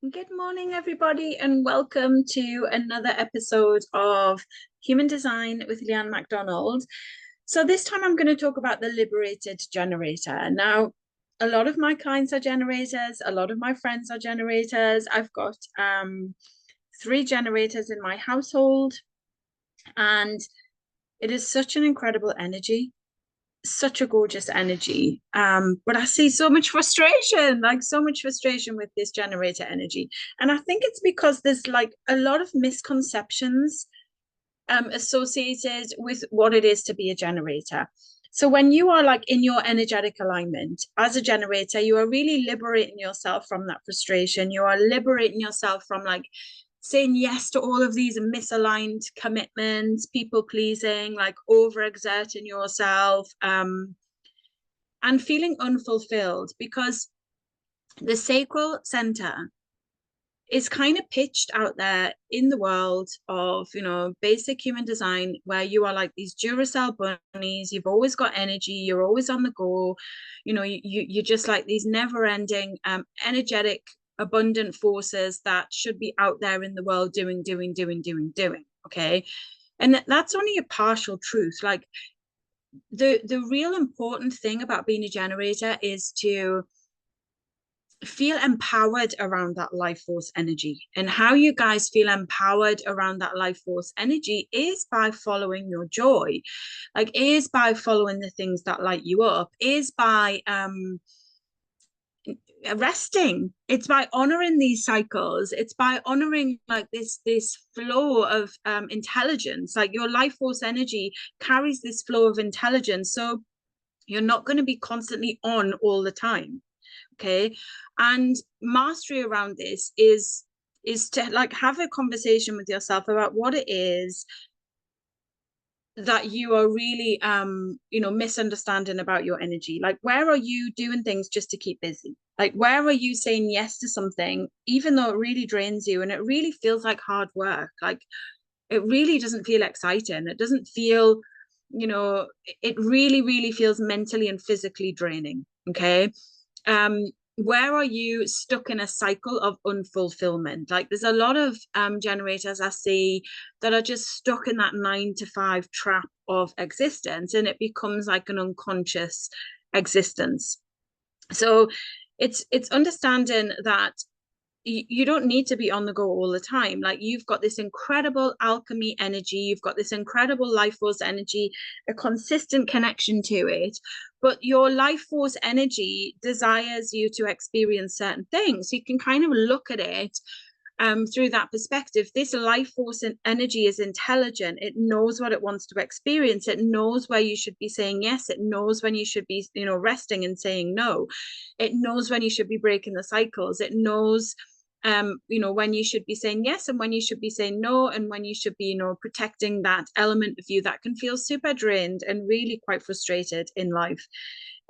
Good morning, everybody, and welcome to another episode of Human Design with Leanne MacDonald. So, this time I'm going to talk about the Liberated Generator. Now, a lot of my clients are generators, a lot of my friends are generators. I've got 3 generators in my household, and it is such an incredible energy, such a gorgeous energy. But I see so much frustration, like so much frustration with this generator energy. And I think it's because there's like a lot of misconceptions associated with what it is to be a generator. So when you are like in your energetic alignment as a generator, you are really liberating yourself from that frustration. You are liberating yourself from like saying yes to all of these misaligned commitments, people pleasing, like overexerting yourself, and feeling unfulfilled because the sacral center is kind of pitched out there in the world of, basic human design, where you are like these Duracell bunnies. You've always got energy. You're always on the go. You're just like these never ending, energetic, abundant forces that should be out there in the world doing, doing, doing, doing, doing. Okay. And that's only a partial truth. Like the real important thing about being a generator is to feel empowered around that life force energy. And how you guys feel empowered around that life force energy is by following your joy, like is by following the things that light you up, is by resting. It's by honoring these cycles. It's by honoring like this flow of intelligence. Like your life force energy carries this flow of intelligence, so you're not going to be constantly on all the time. Okay. And mastery around this is to like have a conversation with yourself about what it is that you are really misunderstanding about your energy. Like, where are you doing things just to keep busy? Like, where are you saying yes to something even though it really drains you and it really feels like hard work? Like, it really doesn't feel exciting. It doesn't feel, it really, really feels mentally and physically draining. Okay. um where are you stuck in a cycle of unfulfillment? Like, there's a lot of generators I see that are just stuck in that 9 to 5 trap of existence, and it becomes like an unconscious existence. So it's understanding that you don't need to be on the go all the time. Like, you've got this incredible alchemy energy, you've got this incredible life force energy, a consistent connection to it, but your life force energy desires you to experience certain things. So you can kind of look at it through that perspective. This life force and energy is intelligent. It knows what it wants to experience. It knows where you should be saying yes. It knows when you should be, resting and saying no. It knows when you should be breaking the cycles. It knows when you should be saying yes and when you should be saying no, and when you should be, protecting that element of you that can feel super drained and really quite frustrated in life.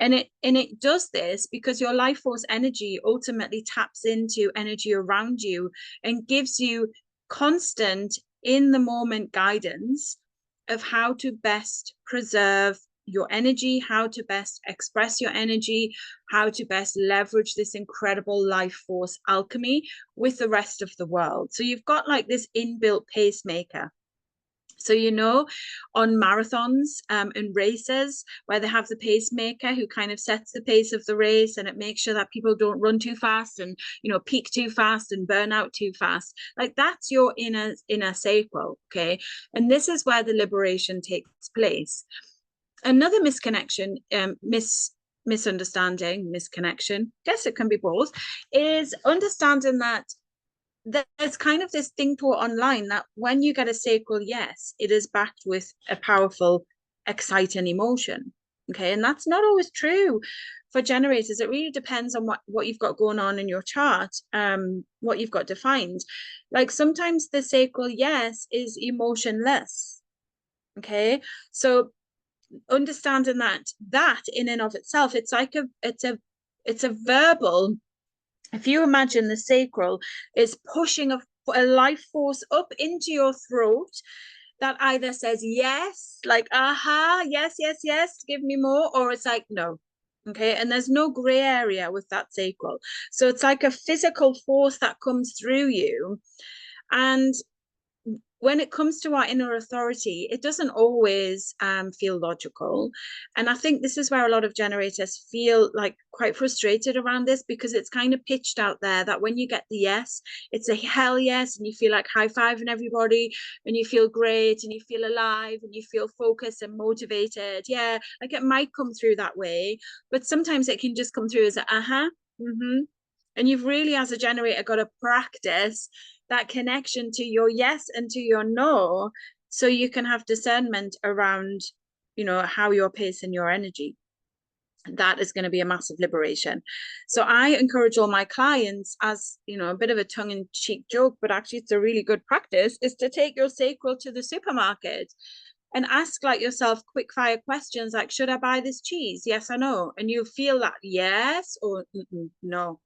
And it does this because your life force energy ultimately taps into energy around you and gives you constant in the moment guidance of how to best preserve your energy, how to best express your energy, how to best leverage this incredible life force alchemy with the rest of the world. So you've got like this inbuilt pacemaker. So, on marathons and races where they have the pacemaker who kind of sets the pace of the race, and it makes sure that people don't run too fast and, peak too fast and burn out too fast. Like, that's your inner sacral. Okay. And this is where the liberation takes place. Another misconnection, misunderstanding, misconnection, guess it can be both, is understanding that there's kind of this thing taught online that when you get a sacral yes, it is backed with a powerful, exciting emotion. Okay. And that's not always true for generators. It really depends on what you've got going on in your chart, what you've got defined. Like, sometimes the sacral yes is emotionless. Okay. So understanding that in and of itself, it's a verbal. If you imagine the sacral is pushing a life force up into your throat that either says yes, like, aha, yes, yes, yes, give me more, or it's like, no. Okay, and there's no gray area with that sacral. So it's like a physical force that comes through you. And when it comes to our inner authority, it doesn't always feel logical. And I think this is where a lot of generators feel like quite frustrated around this, because it's kind of pitched out there that when you get the yes, it's a hell yes, and you feel like high-fiving everybody, and you feel great, and you feel alive, and you feel focused and motivated. Yeah, like it might come through that way, but sometimes it can just come through as a mm-hmm. And you've really, as a generator, got to practice that connection to your yes and to your no, so you can have discernment around, how you're pacing your energy. That is going to be a massive liberation. So I encourage all my clients, as a bit of a tongue-in-cheek joke, but actually it's a really good practice, is to take your sacral to the supermarket and ask like yourself quick fire questions like, should I buy this cheese? Yes or no? And you feel that yes or no.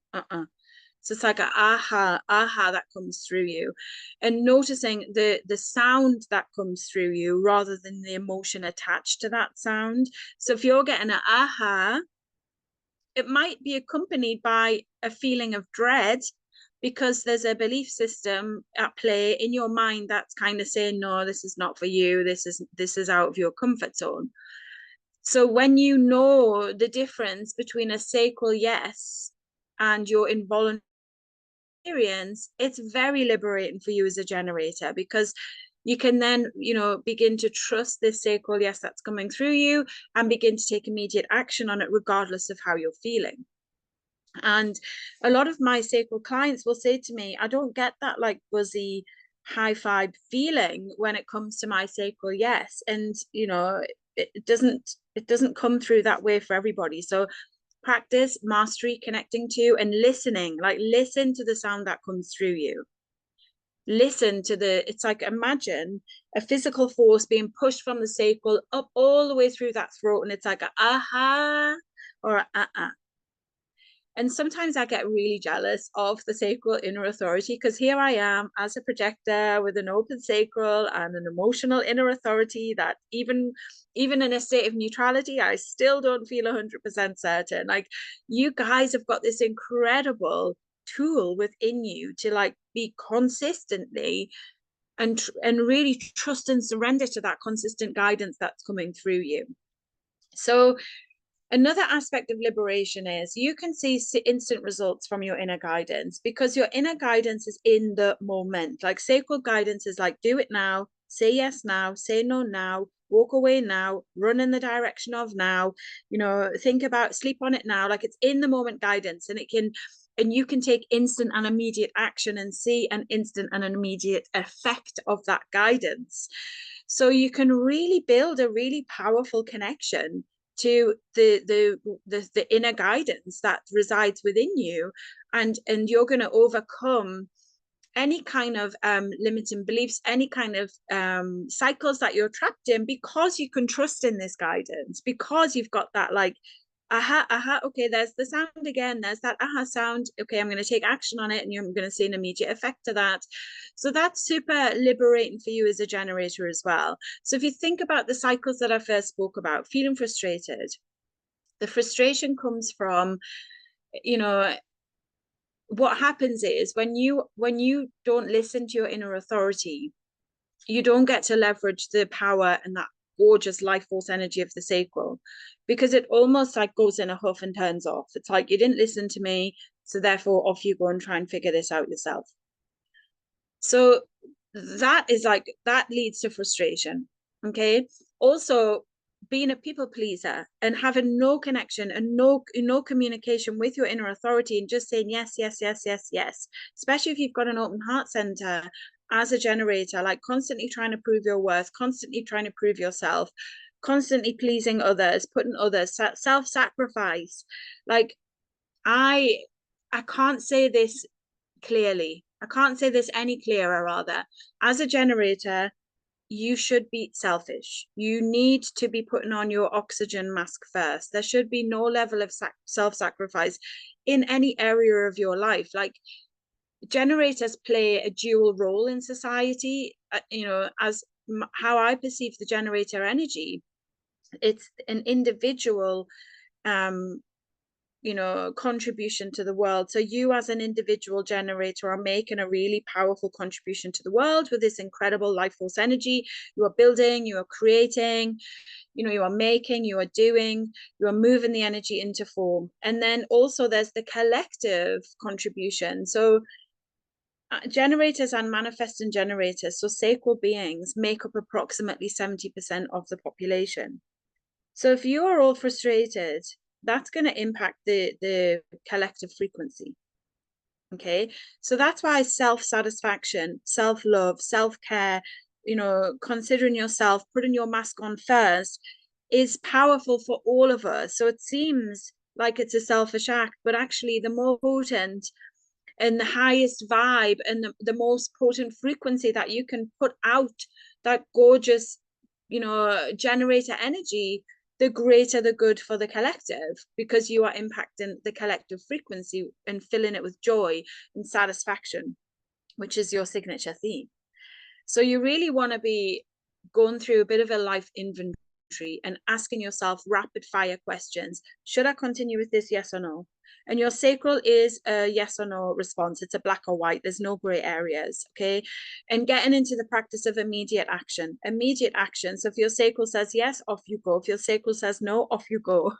So it's like a aha that comes through you, and noticing the sound that comes through you rather than the emotion attached to that sound. So if you're getting an aha, it might be accompanied by a feeling of dread, because there's a belief system at play in your mind that's kind of saying, no, this is not for you. This is out of your comfort zone. So when you know the difference between a sacral yes and your involuntary experience, it's very liberating for you as a generator, because you can then begin to trust this sacral yes that's coming through you, and begin to take immediate action on it regardless of how you're feeling. And a lot of my sacral clients will say to me, I don't get that like buzzy high five feeling when it comes to my sacral yes. And it doesn't come through that way for everybody. So practice mastery, connecting to and listening, like listen to the sound that comes through you. Listen to it's like, imagine a physical force being pushed from the sacral up all the way through that throat, and it's like a aha or a And sometimes I get really jealous of the sacral inner authority, because here I am as a projector with an open sacral and an emotional inner authority that even in a state of neutrality, I still don't feel 100% certain. Like, you guys have got this incredible tool within you to like be consistently and really trust and surrender to that consistent guidance that's coming through you. So another aspect of liberation is you can see instant results from your inner guidance, because your inner guidance is in the moment. Like sacral guidance is like, do it now, say yes now, say no now, walk away now, run in the direction of now, think about, sleep on it now. Like, it's in the moment guidance, and you can take instant and immediate action and see an instant and an immediate effect of that guidance. So you can really build a really powerful connection to the inner guidance that resides within you, and you're going to overcome any kind of limiting beliefs, any kind of cycles that you're trapped in, because you can trust in this guidance, because you've got that like aha, okay, there's the sound again, there's that aha sound, okay, I'm going to take action on it, and you're going to see an immediate effect to that. So that's super liberating for you as a generator as well. So if you think about the cycles that I first spoke about, feeling frustrated, the frustration comes from, what happens is when you don't listen to your inner authority, you don't get to leverage the power and that gorgeous life force energy of the sacral, because it almost like goes in a huff and turns off. It's like, you didn't listen to me, so therefore off you go and try and figure this out yourself. So that leads to frustration. Okay. Also, being a people pleaser and having no connection and no communication with your inner authority, and just saying yes, yes, yes, yes, yes, especially if you've got an open heart center as a generator, like constantly trying to prove your worth, constantly trying to prove yourself, constantly pleasing others, putting others, self-sacrifice. Like, I can't say this clearly. I can't say this any clearer, rather. As a generator, you should be selfish. You need to be putting on your oxygen mask first. There should be no level of self-sacrifice in any area of your life. Like, generators play a dual role in society. As how I perceive the generator energy, it's an individual contribution to the world. So you as an individual generator are making a really powerful contribution to the world with this incredible life force energy. You are building, you are creating, you are making, you are doing, you are moving the energy into form. And then also there's the collective contribution. So generators and manifesting generators, so sacral beings, make up approximately 70% of the population. So if you are all frustrated, that's going to impact the collective frequency. Okay, so that's why self-satisfaction, self-love, self-care, considering yourself, putting your mask on first, is powerful for all of us. So it seems like it's a selfish act, but actually the more potent and the highest vibe and the most potent frequency that you can put out, that gorgeous generator energy, the greater the good for the collective, because you are impacting the collective frequency and filling it with joy and satisfaction, which is your signature theme. So you really want to be going through a bit of a life inventory and asking yourself rapid fire questions. Should I continue with this? Yes or no? And your sacral is a yes or no response. It's a black or white. There's no gray areas. Okay. And getting into the practice of immediate action. Immediate action. So if your sacral says yes, off you go. If your sacral says no, off you go.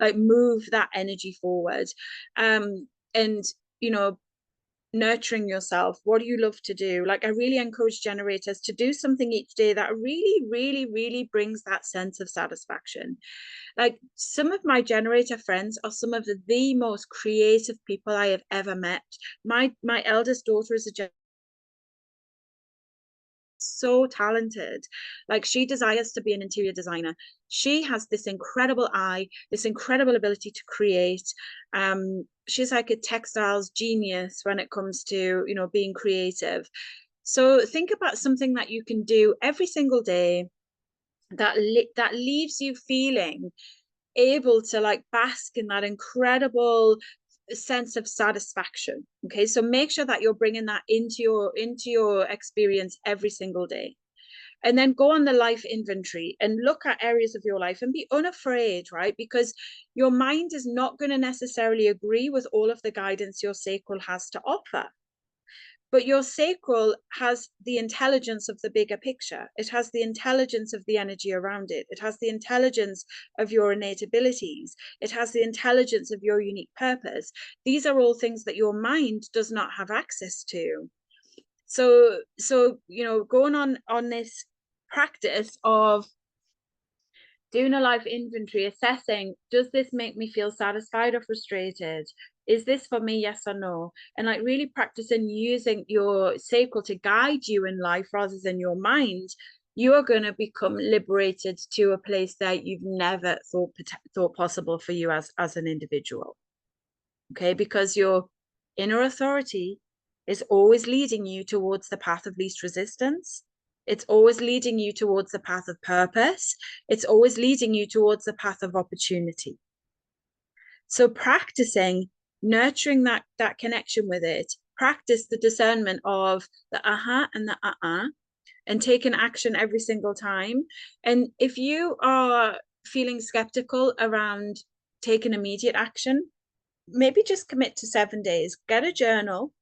Like move that energy forward. And nurturing yourself. What do you love to do? Like, I really encourage generators to do something each day that really, really, really brings that sense of satisfaction. Like, some of my generator friends are some of the most creative people I have ever met. My eldest daughter is a so talented. Like, she desires to be an interior designer. She has this incredible eye, this incredible ability to create. She's like a textiles genius when it comes to being creative. So think about something that you can do every single day that leaves you feeling able to like bask in that incredible sense of satisfaction. Okay, so make sure that you're bringing that into your experience every single day. And then go on the life inventory and look at areas of your life and be unafraid, right? Because your mind is not going to necessarily agree with all of the guidance your sacral has to offer. But your sacral has the intelligence of the bigger picture. It has the intelligence of the energy around it. It has the intelligence of your innate abilities. It has the intelligence of your unique purpose. These are all things that your mind does not have access to. So going on this practice of doing a life inventory, assessing, does this make me feel satisfied or frustrated? Is this for me, yes or no? And like really practicing using your sacral to guide you in life rather than your mind, you are going to become liberated to a place that you've never thought possible for you as an individual. Okay, because your inner authority is always leading you towards the path of least resistance. It's always leading you towards the path of purpose. It's always leading you towards the path of opportunity. So practicing, nurturing that connection with it, practice the discernment of the aha and the and taking action every single time. And if you are feeling skeptical around taking immediate action, maybe just commit to 7 days. Get a journal.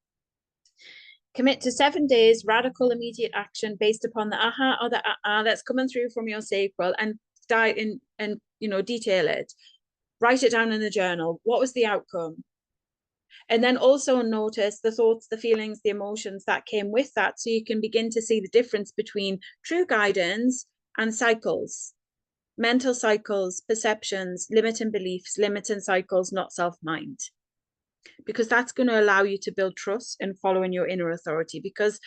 Commit to 7 days, radical immediate action based upon the aha or the that's coming through from your sacral, and dive in and detail it. Write it down in the journal. What was the outcome? And then also notice the thoughts, the feelings, the emotions that came with that, so you can begin to see the difference between true guidance and cycles, mental cycles, perceptions, limiting beliefs, limiting cycles, not self-mind. Because that's going to allow you to build trust and follow in your inner authority. Because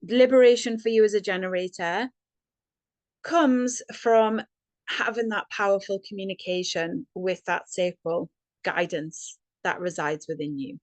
liberation for you as a generator comes from having that powerful communication with that sacral guidance that resides within you.